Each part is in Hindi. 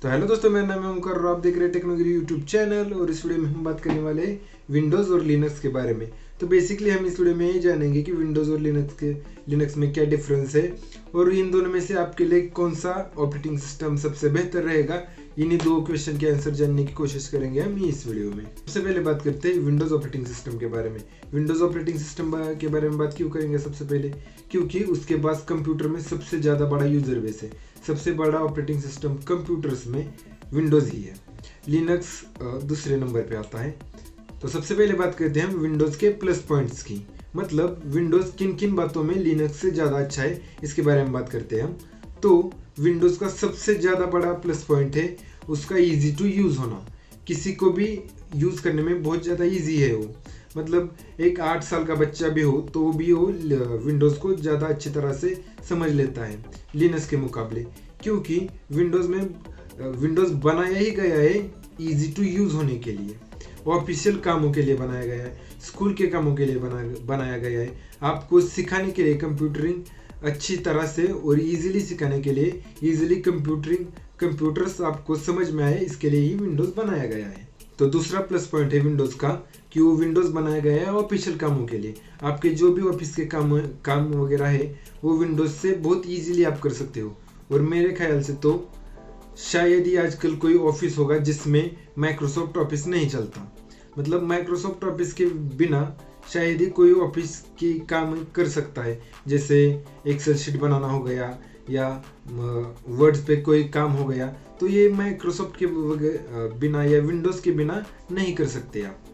तो हेलो दोस्तों, मेरा नाम है ओमकार और आप देख रहे हैं टेक्नोगिरी यूट्यूब चैनल। और इस वीडियो में हम बात करने वाले हैं विंडोज़ और लिनक्स के बारे में। तो बेसिकली हम इस वीडियो में ये जानेंगे कि विंडोज़ और लिनक्स में क्या डिफरेंस है और इन दोनों में से आपके लिए कौन सा ऑपरेटिंग सिस्टम सबसे बेहतर रहेगा। इन्हीं दो क्वेश्चन के आंसर जानने की कोशिश करेंगे हम इस वीडियो में। सबसे पहले बात करते हैं विंडोज़ ऑपरेटिंग सिस्टम के बारे में। विंडोज़ ऑपरेटिंग सिस्टम के बारे में बात क्यों करेंगे सबसे पहले, क्योंकि उसके पास कंप्यूटर में सबसे ज़्यादा बड़ा यूजर बेस है। सबसे बड़ा ऑपरेटिंग सिस्टम कंप्यूटर्स में विंडोज़ ही है। लिनक्स दूसरे नंबर पे आता है। तो सबसे पहले बात करते हैं हम विंडोज़ के प्लस पॉइंट्स की, मतलब विंडोज़ किन किन बातों में लिनक्स से ज़्यादा अच्छा है, इसके बारे में बात करते हैं हम। तो विंडोज़ का सबसे ज़्यादा बड़ा प्लस पॉइंट है उसका ईजी टू यूज़ होना। किसी को भी यूज़ करने में बहुत ज़्यादा ईजी है वो, मतलब एक 8 साल का बच्चा भी हो तो भी वो विंडोज़ को ज़्यादा अच्छी तरह से समझ लेता है लिनक्स के मुकाबले, क्योंकि विंडोज़ बनाया ही गया है इजी टू यूज़ होने के लिए, ऑफिशियल कामों के लिए बनाया गया है, स्कूल के कामों के लिए बनाया गया है, आपको सिखाने के लिए कंप्यूटरिंग अच्छी तरह से और इजीली सिखाने के लिए, इजीली कंप्यूटर्स आपको समझ में आए, इसके लिए ही विंडोज़ बनाया गया है। तो दूसरा प्लस पॉइंट है विंडोज़ का कि वो विंडोज़ बनाया गया है ऑफिशियल कामों के लिए। आपके जो भी ऑफिस के काम वगैरह है वो विंडोज़ से बहुत इजीली आप कर सकते हो। और मेरे ख्याल से तो शायद ही आजकल कोई ऑफिस होगा जिसमें माइक्रोसॉफ्ट ऑफिस नहीं चलता, मतलब माइक्रोसॉफ्ट ऑफिस के बिना शायद ही कोई ऑफिस की काम कर सकता है, जैसे एक्सेल शीट बनाना हो गया या वर्ड्स पे कोई काम हो गया, तो ये माइक्रोसॉफ्ट के बिना या विंडोज़ के बिना नहीं कर सकते आप।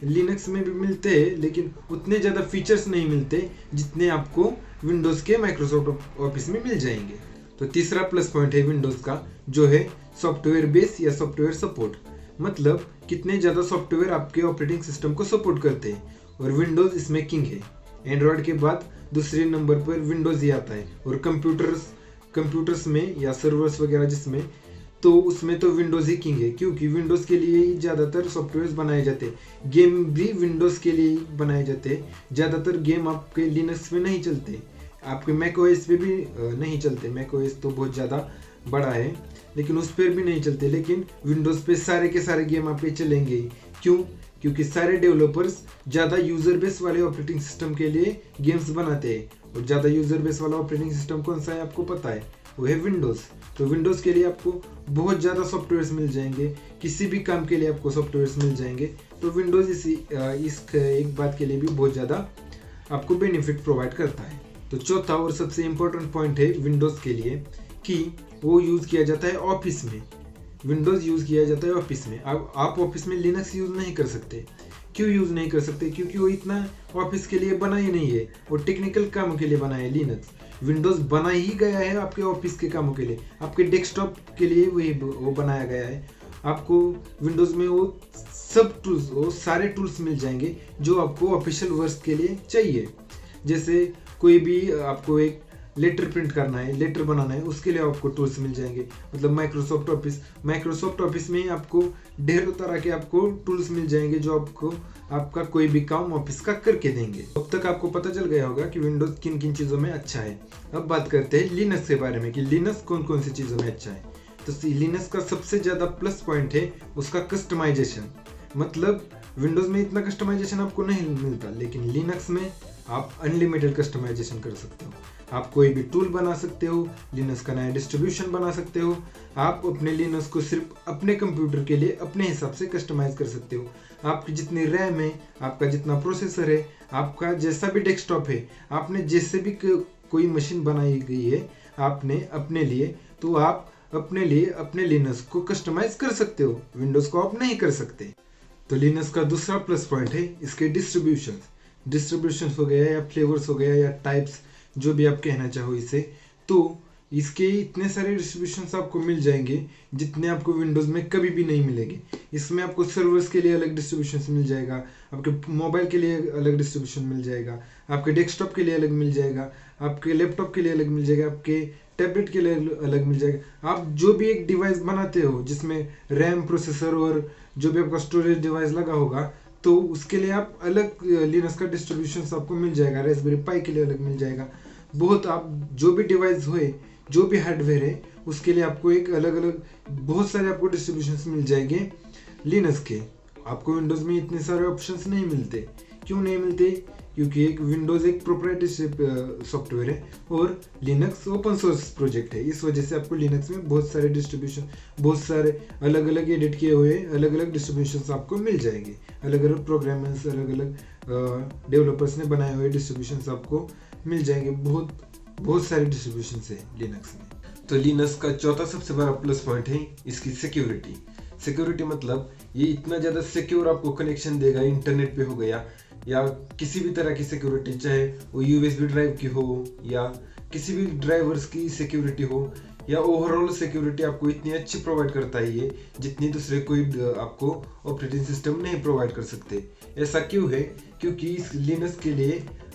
लिनक्स में भी मिलते हैं लेकिन उतने ज़्यादा फीचर्स नहीं मिलते जितने आपको विंडोज़ के माइक्रोसॉफ्ट ऑफिस में मिल जाएंगे। तो तीसरा प्लस पॉइंट है विंडोज़ का जो है सॉफ्टवेयर बेस या सॉफ्टवेयर सपोर्ट, मतलब कितने ज़्यादा सॉफ्टवेयर आपके ऑपरेटिंग सिस्टम को सपोर्ट करते हैं, और विंडोज़ इसमें किंग है। एंड्रॉयड के बाद दूसरे नंबर पर विंडोज़ ही आता है। और कंप्यूटर्स में या सर्वर्स वगैरह जिसमें, तो उसमें तो विंडोज़ ही किंग है, क्योंकि विंडोज़ के लिए ही ज़्यादातर सॉफ्टवेयर बनाए जाते हैं। गेम भी विंडोज़ के लिए ही बनाए जाते हैं। ज़्यादातर गेम आपके लिनक्स में नहीं चलते, आपके मैक ओएस पे भी नहीं चलते। मैक ओएस तो बहुत ज़्यादा बड़ा है लेकिन उस पर भी नहीं चलते, लेकिन विंडोज़ पे सारे के सारे गेम आप पे चलेंगे। क्यों? क्योंकि सारे डेवलपर्स ज़्यादा यूज़र बेस वाले ऑपरेटिंग सिस्टम के लिए गेम्स बनाते हैं, और ज़्यादा यूज़र बेस वाला ऑपरेटिंग सिस्टम कौन सा है आपको पता है, वो है विंडोज़। तो विंडोज़ के लिए आपको बहुत ज़्यादा सॉफ्टवेयर्स मिल जाएंगे, किसी भी काम के लिए आपको सॉफ्टवेयर्स मिल जाएंगे। तो विंडोज़ इस एक बात के लिए भी बहुत ज़्यादा आपको बेनिफिट प्रोवाइड करता है। तो चौथा और सबसे इम्पोर्टेंट पॉइंट है विंडोज़ के लिए कि वो यूज़ किया जाता है ऑफिस में। विंडोज़ यूज़ किया जाता है ऑफिस में। अब आप ऑफिस में लिनक्स यूज़ नहीं कर सकते। क्यों यूज़ नहीं कर सकते? क्योंकि वो इतना ऑफिस के लिए बना ही नहीं है, और टेक्निकल कामों के लिए बना है लिनक्स। विंडोज़ बना ही गया है आपके ऑफिस के कामों के लिए, आपके डेस्कटॉप के लिए वो बनाया गया है। आपको विंडोज़ में वो सब टूल्स, वो सारे टूल्स मिल जाएंगे जो आपको ऑफिशियल वर्क के लिए चाहिए। जैसे कोई भी आपको एक लेटर प्रिंट करना है, लेटर बनाना है, उसके लिए आपको टूल्स मिल जाएंगे। मतलब माइक्रोसॉफ्ट ऑफिस में ही आपको ढेरों तरह के आपको टूल्स मिल जाएंगे जो आपको आपका कोई भी काम ऑफिस का करके देंगे। अब तक आपको पता चल गया होगा कि विंडोज़ किन किन चीज़ों में अच्छा है। अब बात करते हैं लिनक्स के बारे में कि लिनक्स कौन कौन सी चीज़ों में अच्छा है। तो लिनक्स का सबसे ज़्यादा प्लस पॉइंट है उसका कस्टमाइजेशन, मतलब विंडोज़ में इतना कस्टमाइजेशन आपको नहीं मिलता, लेकिन लिनक्स में आप अनलिमिटेड कस्टमाइजेशन कर सकते हो। आप कोई भी टूल बना सकते हो, लिनक्स का नया डिस्ट्रीब्यूशन बना सकते हो। आप अपने लिनक्स को सिर्फ अपने कंप्यूटर के लिए अपने हिसाब से कस्टमाइज कर सकते हो। आपकी जितनी रैम है, आपका जितना प्रोसेसर है, आपका जैसा भी डेस्कटॉप है, आपने जैसे भी कोई मशीन बनाई गई है आपने अपने लिए, तो आप अपने लिए अपने लिनक्स को कस्टमाइज कर सकते हो। विंडोज़ को आप नहीं कर सकते। तो लिनक्स का दूसरा प्लस पॉइंट है इसके डिस्ट्रीब्यूशन हो गया या फ्लेवर्स हो गया या टाइप्स, जो भी आप कहना चाहो इसे। तो इसके इतने सारे डिस्ट्रीब्यूशंस आपको मिल जाएंगे जितने आपको विंडोज़ में कभी भी नहीं मिलेंगे। इसमें आपको सर्वर्स के लिए अलग डिस्ट्रीब्यूशंस मिल जाएगा, आपके मोबाइल के लिए अलग डिस्ट्रीब्यूशन मिल जाएगा, आपके डेस्कटॉप के लिए अलग मिल जाएगा, आपके लैपटॉप के लिए अलग मिल जाएगा, आपके टैबलेट के लिए अलग मिल जाएगा। आप जो भी एक डिवाइस बनाते हो जिसमें रैम, प्रोसेसर और जो भी आपका स्टोरेज डिवाइस लगा होगा, तो उसके लिए आप अलग लिनक्स का डिस्ट्रीब्यूशन आपको मिल जाएगा। रास्पबेरी पाई के लिए अलग मिल जाएगा। बहुत आप जो भी डिवाइस होए जो भी हार्डवेयर है उसके लिए आपको एक अलग अलग बहुत सारे आपको डिस्ट्रीब्यूशंस मिल जाएंगे लिनक्स के। आपको विंडोज़ में इतने सारे ऑप्शंस नहीं मिलते। क्यों नहीं मिलते? क्योंकि एक विंडोज़ एक प्रोप्राइटरी सॉफ्टवेयर है और लिनक्स ओपन सोर्स प्रोजेक्ट है। इस वजह से आपको लिनक्स में बहुत सारे डिस्ट्रीब्यूशन, बहुत सारे अलग अलग एडिट किए हुए अलग अलग डिस्ट्रीब्यूशंस आपको मिल जाएंगे। अलग अलग प्रोग्रामर्स, अलग अलग डेवलपर्स ने बनाए हुए डिस्ट्रीब्यूशंस आपको मिल जाएंगे। बहुत सारे डिस्ट्रीब्यूशंस है लिनक्स में। तो लिनक्स का चौथा सबसे बड़ा प्लस पॉइंट है इसकी सिक्योरिटी। सिक्योरिटी मतलब ये इतना ज़्यादा सिक्योर आपको कनेक्शन देगा, इंटरनेट पे हो गया या किसी भी तरह की सिक्योरिटी, चाहे वो यूएसबी ड्राइव की हो या किसी भी ड्राइवर्स की सिक्योरिटी हो या ओवरऑल सिक्योरिटी आपको इतनी अच्छी प्रोवाइड करता है ये, जितनी दूसरे कोई आपको ऑपरेटिंग सिस्टम नहीं प्रोवाइड कर सकते। ऐसा क्यों है? क्योंकि इस लिनक्स के लिए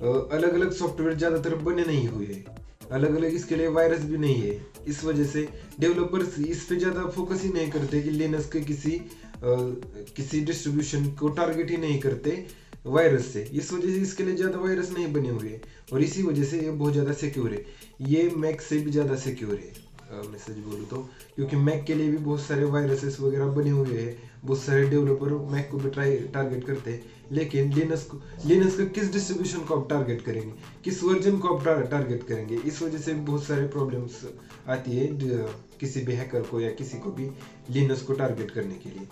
अलग अलग सॉफ्टवेयर ज़्यादातर बने नहीं हुए, अलग अलग इसके लिए वायरस भी नहीं है। इस वजह से डेवलपर्स इस पे ज़्यादा फोकस ही नहीं करते कि लिनक्स के किसी डिस्ट्रीब्यूशन को टारगेट ही नहीं करते वायरस से। इस वजह से इसके लिए ज़्यादा वायरस नहीं बने हुए और इसी वजह से ये बहुत ज़्यादा सिक्योर है। ये मैक से भी ज़्यादा सिक्योर है मैं सच बोलूँ तो, क्योंकि मैक के लिए भी बहुत सारे वायरसेस वगैरह बने हुए हैं। बहुत सारे डेवलपर मैक को भी टारगेट करते हैं, लेकिन लिनक्स का किस डिस्ट्रीब्यूशन को आप टारगेट करेंगे, किस वर्जन को आप टारगेट करेंगे? इस वजह से बहुत सारे प्रॉब्लम्स आती है किसी भी हैकर को या किसी को भी लिनक्स को टारगेट करने के लिए,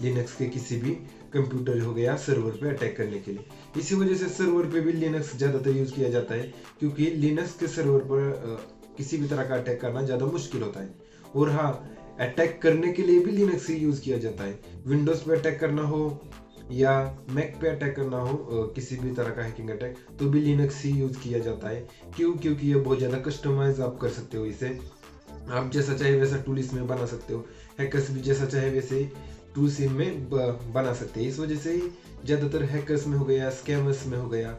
लिनक्स के किसी भी कंप्यूटर हो गया सर्वर पे अटैक करने के लिए। इसी वजह से सर्वर पे भी लिनक्स ज़्यादातर यूज़ किया जाता है, क्योंकि लिनक्स के सर्वर पर किसी भी तरह का अटैक करना ज़्यादा मुश्किल होता है। और हाँ, अटैक करने के लिए भी लिनक्स ही यूज़ किया जाता है। विंडोज़ पे अटैक करना हो या मैक पे अटैक करना हो, किसी भी तरह का हैकिंग अटैक, तो भी लिनक्स ही यूज़ किया जाता है। क्यों? क्योंकि ये बहुत ज़्यादा कस्टमाइज आप कर सकते हो इसे। आप जैसा चाहे वैसा टूल इसमें बना सकते हो। हैकर्स भी जैसा चाहे वैसे टूल्स इनमें बना सकते हैं। इस वजह से ज़्यादातर हैकर्स में हो गया, स्कैमर्स में हो गया,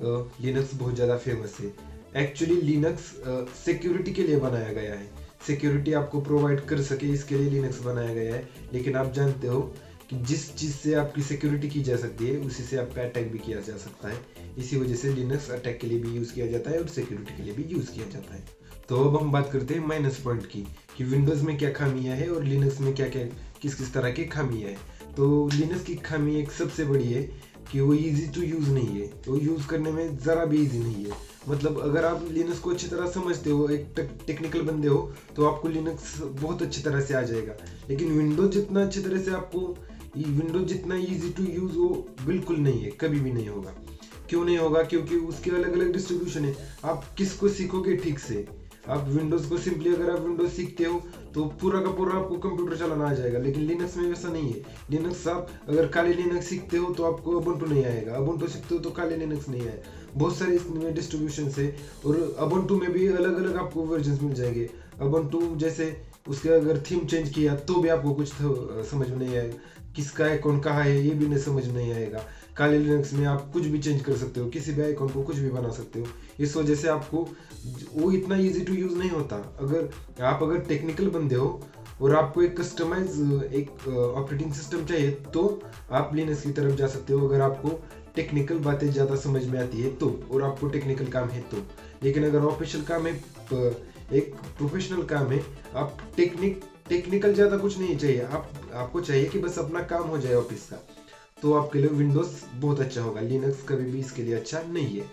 लिनक्स बहुत ज़्यादा फेमस है। एक्चुअली लिनक्स सिक्योरिटी के लिए बनाया गया है। सिक्योरिटी आपको प्रोवाइड कर सके इसके लिए लिनक्स बनाया गया है। लेकिन आप जानते हो कि जिस चीज़ से आपकी सिक्योरिटी की जा सकती है उसी से आपका अटैक भी किया जा सकता है। इसी वजह से लिनक्स अटैक के लिए भी यूज़ किया जाता है और सिक्योरिटी के लिए भी यूज़ किया जाता है। तो अब हम बात करते हैं माइनस पॉइंट की, कि विंडोज़ में क्या खामियां है और लिनक्स में क्या क्या किस तरह की खामियां है। तो लिनक्स की खामी एक सबसे बड़ी है कि वो ईजी टू यूज़ नहीं है। वो यूज़ करने में ज़रा भी ईजी नहीं है। मतलब अगर आप लिनक्स को अच्छी तरह समझते हो, एक टेक्निकल बंदे हो, तो आपको लिनक्स बहुत अच्छी तरह से आ जाएगा। लेकिन विंडोज जितना अच्छी तरह से आपको, विंडोज जितना ईजी टू यूज़ वो बिल्कुल नहीं है, कभी भी नहीं होगा। क्यों नहीं होगा? क्योंकि उसके अलग अलग डिस्ट्रीब्यूशन है। आप किसको सीखोगे ठीक से? आप विंडोज़ को सिंपली अगर आप विंडोज़ सीखते हो तो पूरा का पूरा आपको कंप्यूटर चलाना आ जाएगा। लेकिन लिनक्स में वैसा नहीं है। लिनक्स आप अगर काले लिनक्स सीखते हो तो आपको उबुंटू नहीं आएगा, उबुंटू सीखते हो तो काले लिनक्स नहीं आएगा। बहुत सारे इसमें डिस्ट्रीब्यूशन है और उबुंटू में भी अलग अलग आपको वर्जन मिल जाएंगे। उबुंटू जैसे उसके अगर थीम चेंज किया तो भी आपको कुछ समझ में नहीं आएगा, किसका आइकॉन कहाँ है ये भी नहीं समझ में नहीं आएगा। काले लिनक्स में आप कुछ भी चेंज कर सकते हो, किसी भी आइकॉन को कुछ भी बना सकते हो। इस वजह से आपको वो इतना इजी टू यूज़ नहीं होता। अगर टेक्निकल बंदे हो और आपको एक कस्टमाइज एक ऑपरेटिंग सिस्टम चाहिए तो आप लिनक्स की तरफ जा सकते हो, अगर आपको टेक्निकल बातें ज़्यादा समझ में आती है तो, और आपको टेक्निकल काम है तो। लेकिन अगर ऑफिशियल काम है, एक प्रोफेशनल काम है, आप टेक्निकल ज़्यादा कुछ नहीं चाहिए, आपको चाहिए कि बस अपना काम हो जाए ऑफिस का, तो आपके लिए विंडोज़ बहुत अच्छा होगा। लिनक्स कभी भी इसके लिए अच्छा नहीं है।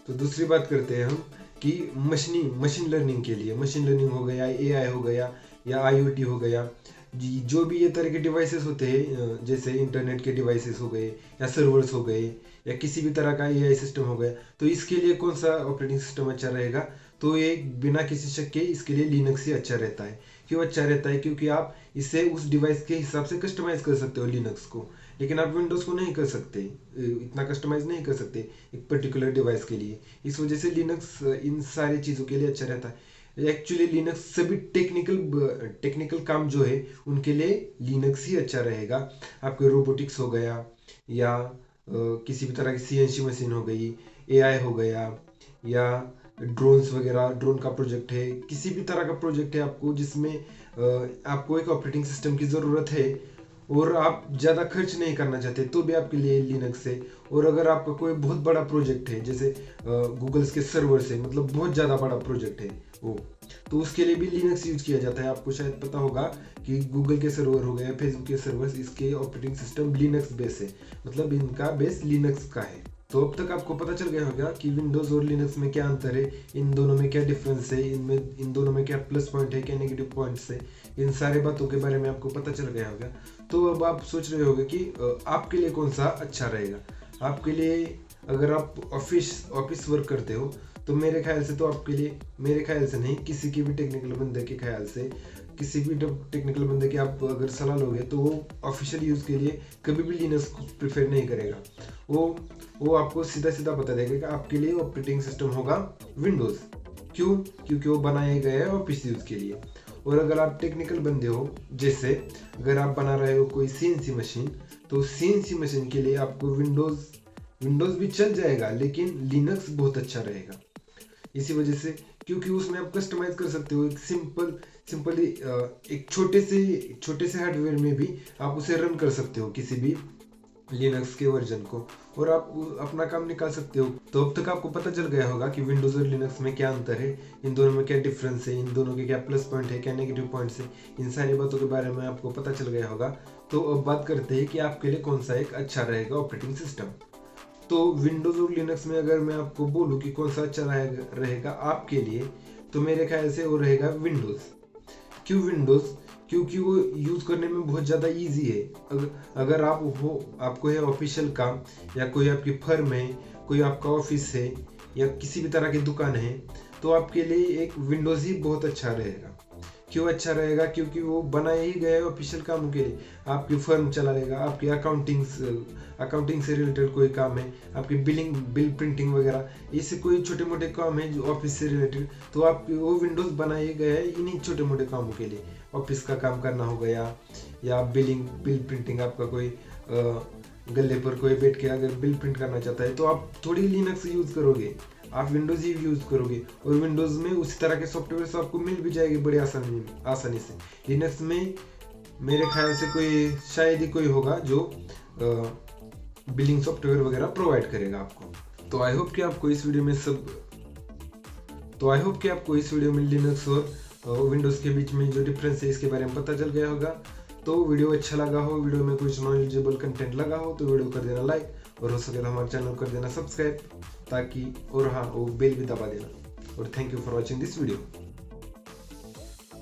तो दूसरी बात करते हैं हम कि मशीन लर्निंग के लिए, मशीन लर्निंग हो गया, एआई हो गया या आईओटी हो गया, जो भी ये तरह के डिवाइसेस होते हैं, जैसे इंटरनेट के डिवाइसेस हो गए या सर्वर्स हो गए या किसी भी तरह का एआई सिस्टम हो गया, तो इसके लिए कौन सा ऑपरेटिंग सिस्टम अच्छा रहेगा? तो ये बिना किसी शक के इसके लिए लिनक्स ही अच्छा रहता है। क्यों अच्छा रहता है? क्योंकि आप इसे उस डिवाइस के हिसाब से कस्टमाइज कर सकते हो लिनक्स को, लेकिन आप विंडोज़ को नहीं कर सकते, इतना कस्टमाइज नहीं कर सकते एक पर्टिकुलर डिवाइस के लिए। इस वजह से लिनक्स इन सारी चीज़ों के लिए अच्छा रहता है। एक्चुअली लिनक्स सभी टेक्निकल काम जो है उनके लिए लिनक्स ही अच्छा रहेगा। आपके रोबोटिक्स हो गया या किसी भी तरह की सीएनसी मशीन हो गई, एआई हो गया या ड्रोन्स वगैरह, ड्रोन का प्रोजेक्ट है, किसी भी तरह का प्रोजेक्ट है आपको जिसमें आपको एक ऑपरेटिंग सिस्टम की ज़रूरत है, और आप ज़्यादा खर्च नहीं करना चाहते तो भी आपके लिए लिनक्स है। और अगर आपका कोई बहुत बड़ा प्रोजेक्ट है, जैसे गूगल्स के सर्वर से, मतलब बहुत ज़्यादा बड़ा प्रोजेक्ट है वो, तो उसके लिए भी लिनक्स यूज किया जाता है। आपको शायद पता होगा कि गूगल के सर्वर हो गए, फेसबुक के सर्वर, इसके ऑपरेटिंग सिस्टम लिनक्स बेस है, मतलब इनका बेस लिनक्स का है। तो अब तक आपको पता चल गया होगा कि विंडोज़ और लिनक्स में क्या अंतर है, इन दोनों में क्या डिफरेंस है, इन दोनों में क्या प्लस पॉइंट है, क्या नेगेटिव पॉइंट्स है, इन सारे बातों के बारे में आपको पता चल गया होगा। तो अब आप सोच रहे होंगे कि आपके लिए कौन सा अच्छा रहेगा। आपके लिए, अगर आप ऑफिस वर्क करते हो तो मेरे ख्याल से तो आपके लिए, मेरे ख्याल से नहीं, किसी की भी टेक्निकल बंदे के ख्याल से, किसी भी टेक्निकल बंदे की आप अगर सलाह लोगे तो वो ऑफिशियल यूज़ के लिए कभी भी लिनक्स को प्रेफर नहीं करेगा। वो आपको सीधा सीधा बता देगा कि आपके लिए ऑपरेटिंग सिस्टम होगा विंडोज़। क्यों? क्योंकि वो बनाया गया है ऑफिस यूज़ के लिए। और अगर आप टेक्निकल बंदे हो, जैसे अगर आप बना रहे हो कोई CNC मशीन, तो CNC मशीन के लिए आपको विंडोज़ भी चल जाएगा, लेकिन लिनक्स बहुत अच्छा रहेगा। इसी वजह से, क्योंकि उसमें आप कस्टमाइज कर सकते हो, एक सिंपली एक छोटे से हार्डवेयर में भी आप उसे रन कर सकते हो, किसी भी लिनक्स के वर्जन को, और आप अपना काम निकाल सकते हो। तो अब तक आपको पता चल गया होगा कि विंडोज़ और लिनक्स में क्या अंतर है, इन दोनों में क्या डिफरेंस है, इन दोनों के क्या प्लस पॉइंट है, क्या नेगेटिव पॉइंट्स है, इन सारी बातों के बारे में आपको पता चल गया होगा। तो अब बात करते हैं कि आपके लिए कौन सा एक अच्छा रहेगा ऑपरेटिंग सिस्टम। तो विंडोज़ और लिनक्स में अगर मैं आपको बोलूँ कि कौन सा अच्छा रहेगा आपके लिए, तो मेरे ख्याल से वो रहेगा विंडोज़। क्यों विंडोज़? क्योंकि वो यूज़ करने में बहुत ज़्यादा इजी है। अगर आपको है ऑफिशियल काम, या कोई आपकी फर्म है, कोई आपका ऑफिस है, या किसी भी तरह की दुकान है, तो आपके लिए एक विंडोज़ ही बहुत अच्छा रहेगा। क्यों अच्छा रहेगा? क्योंकि वो बनाया ही गया है ऑफिशियल कामों के लिए। आपकी फर्म चला लेगा, आपकी अकाउंटिंग से रिलेटेड कोई काम है, आपकी बिल प्रिंटिंग वगैरह, इससे कोई छोटे मोटे काम है जो ऑफिस से रिलेटेड, तो आप वो विंडोज़ बनाया गया है इन्हीं छोटे मोटे कामों के लिए। ऑफिस का काम करना हो गया, या बिल प्रिंटिंग, आपका कोई गले पर कोई बैठ के अगर बिल प्रिंट करना चाहता है, तो आप थोड़ी लिनक्स यूज़ करोगे, आप विंडोज़ ही यूज़ करोगे। और विंडोज़ में उसी तरह के सॉफ्टवेयर आपको मिल भी जाएगी बड़ी आसानी से। लिनक्स में मेरे ख्याल से शायद ही कोई होगा जो बिलिंग सॉफ्टवेयर वगैरह प्रोवाइड करेगा आपको। तो आई होप कि आपको इस वीडियो में लिनक्स और विंडोज़ के बीच में जो डिफरेंस है इसके बारे में पता चल गया होगा। तो वीडियो अच्छा लगा हो, वीडियो में कुछ नॉलेजेबल कंटेंट लगा हो, तो वीडियो कर देना लाइक, और हो सके तो हमारे चैनल कर देना सब्सक्राइब, ताकि, और हाँ, वो बेल भी दबा देना। और thank you for watching this video.